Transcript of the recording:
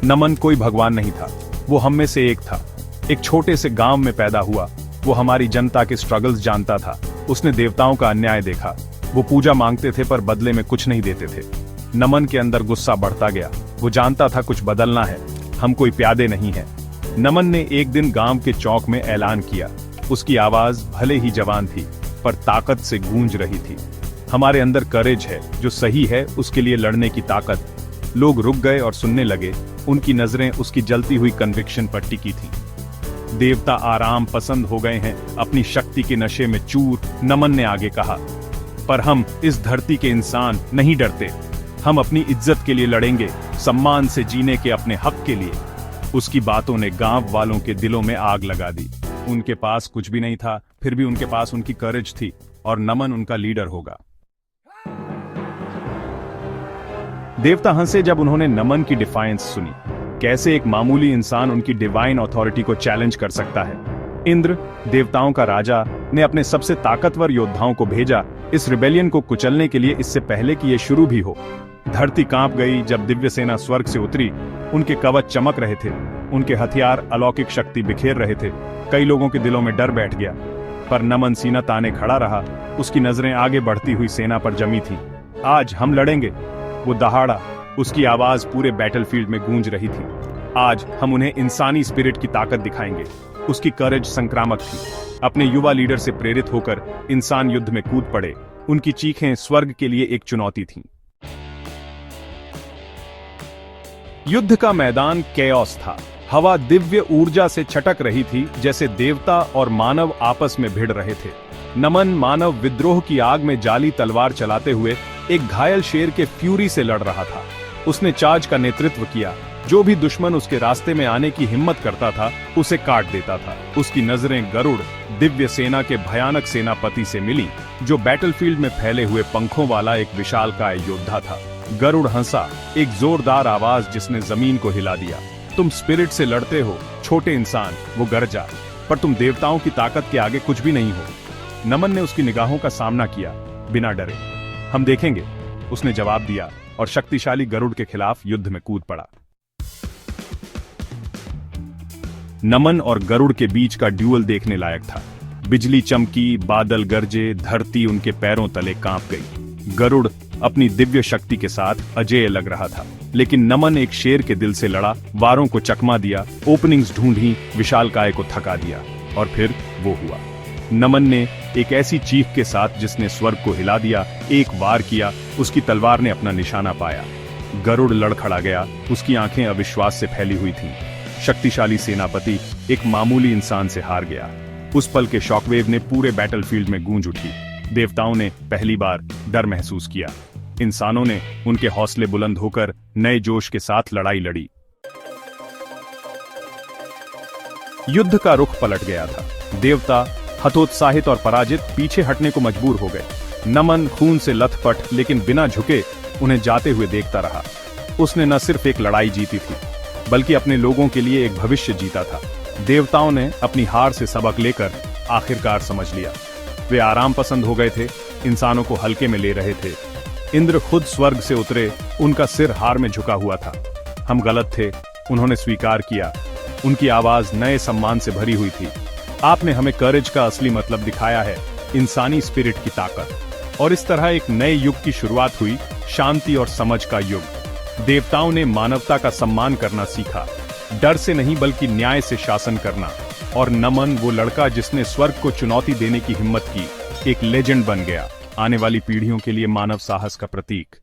नमन कोई भगवान नहीं था, वो हम में से एक था। एक छोटे से गांव में पैदा हुआ, वो हमारी जनता के स्ट्रगल्स जानता था। उसने देवताओं का अन्याय देखा, वो पूजा मांगते थे पर बदले में कुछ नहीं देते थे। नमन के अंदर गुस्सा बढ़ता गया, वो जानता था कुछ बदलना है, हम कोई प्यादे नहीं हैं। नमन ने एक दिन गांव के चौक में ऐलान किया। उसकी आवाज भले ही जवान थी पर ताकत से गूंज रही थी। हमारे अंदर करेज है, जो सही है उसके लिए लड़ने की ताकत। लोग रुक गए और सुनने लगे, उनकी नजरें उसकी जलती हुई कन्विक्शन पर टिकी थी। देवता आराम पसंद हो गए हैं, अपनी शक्ति के नशे में चूर। नमन ने आगे कहा, पर हम इस धरती के इंसान नहीं डरते। हम अपनी इज्जत के लिए लड़ेंगे, सम्मान से जीने के अपने हक के लिए। उसकी बातों ने गांव वालों के दिलों में आग लगा दी। उनके पास कुछ भी नहीं था, फिर भी उनके पास उनकी करेज थी और नमन उनका लीडर होगा। देवता हंसे जब उन्होंने नमन की डिफायंस सुनी। कैसे एक मामूली इंसान उनकी डिवाइन अथॉरिटी को चैलेंज कर सकता है। इंद्र, देवताओं का राजा, ने अपने सबसे ताकतवर योद्धाओं को भेजा इस रिबेलियन को कुचलने के लिए, इससे पहले कि यह शुरू भी हो। धरती कांप गई जब दिव्य सेना स्वर्ग से उतरी। उनके कवच चमक रहे थे, उनके हथियार अलौकिक शक्ति बिखेर रहे थे। कई लोगों के दिलों में डर बैठ गया, पर नमन सीना ताने खड़ा रहा। उसकी नजरें आगे बढ़ती हुई सेना पर जमी थी। आज हम लड़ेंगे, वो दहाड़ा। उसकी आवाज पूरे बैटलफील्ड में गूंज रही थी। आज हम उन्हें इंसानी स्पिरिट की ताकत दिखाएंगे। उसकी करेज संक्रामक थी। अपने युवा लीडर से प्रेरित होकर इंसान युद्ध में कूद पड़े। उनकी चीखें स्वर्ग के लिए एक चुनौती थीं। युद्ध का मैदान केओस था। हवा दिव्य ऊर्जा से छटक रही थी, जैसे देवता और मानव आपस में भिड़ रहे थे। नमन मानव विद्रोह की आग में जाली तलवार चलाते हुए एक घायल शेर के फ्यूरी से लड़ रहा था। उसने चार्ज का नेतृत्व किया। जो भी दुश्मन उसके रास्ते में आने की हिम्मत करता था, उसे काट देता था। उसकी नजरें गरुड़, दिव्य सेना के भयानक सेनापति से मिली, जो बैटलफील्ड में फैले हुए पंखों वाला एक विशालकाय योद्धा था। गरुड़ हंसा, एक जोरदार आवाज जिसने जमीन को हिला दिया। तुम स्पिरिट से लड़ते हो, छोटे इंसान, वो गरजा, पर तुम देवताओं की ताकत के आगे कुछ भी नहीं हो। नमन ने उसकी निगाहों का सामना किया, बिना डरे। हम देखेंगे, उसने जवाब दिया और शक्तिशाली गरुड़ के खिलाफ युद्ध में कूद पड़ा। नमन और गरुड़ के बीच का ड्यूअल देखने लायक था। बिजली चमकी, बादल गरजे, धरती उनके पैरों तले कांप गई। गरुड़ अपनी दिव्य शक्ति के साथ अजेय लग रहा था, लेकिन नमन एक शेर के दिल से लड़ा, वारों को चकमा दिया, ओपनिंग्स ढूंढी, विशालकाय को थका दिया। और फिर वो हुआ। नमन ने एक ऐसी चीख के साथ जिसने स्वर्ग को हिला दिया, एक वार किया। उसकी तलवार ने अपना निशाना पाया। गरुड़ लड़खड़ा गया, उसकी आंखें अविश्वास से फैली हुई थीं। शक्तिशाली सेनापति एक मामूली इंसान से हार गया। उस पल के शॉकवेव ने पूरे बैटलफील्ड में गूंज उठी। देवताओं ने पहली बार डर महसूस किया। इंसानों ने उनके हौसले बुलंद होकर नए जोश के साथ लड़ाई लड़ी। युद्ध का रुख पलट गया था। देवता हतोत्साहित और पराजित पीछे हटने को मजबूर हो गए। नमन खून से लथपथ लेकिन बिना झुके उन्हें जाते हुए देखता रहा। उसने न सिर्फ एक लड़ाई जीती थी, बल्कि अपने लोगों के लिए एक भविष्य जीता था। देवताओं ने अपनी हार से सबक लेकर आखिरकार समझ लिया। वे आराम पसंद हो गए थे, इंसानों को हल्के में ले रहे थे। इंद्र खुद स्वर्ग से उतरे, उनका सिर हार में झुका हुआ था। हम गलत थे, उन्होंने स्वीकार किया। उनकी आवाज नए सम्मान से भरी हुई थी। आपने हमें करेज का असली मतलब दिखाया है, इंसानी स्पिरिट की ताकत। और इस तरह एक नए युग की शुरुआत हुई, शांति और समझ का युग। देवताओं ने मानवता का सम्मान करना सीखा, डर से नहीं बल्कि न्याय से शासन करना। और नमन, वो लड़का जिसने स्वर्ग को चुनौती देने की हिम्मत की, एक लेजेंड बन गया, आने वाली पीढ़ियों के लिए मानव साहस का प्रतीक।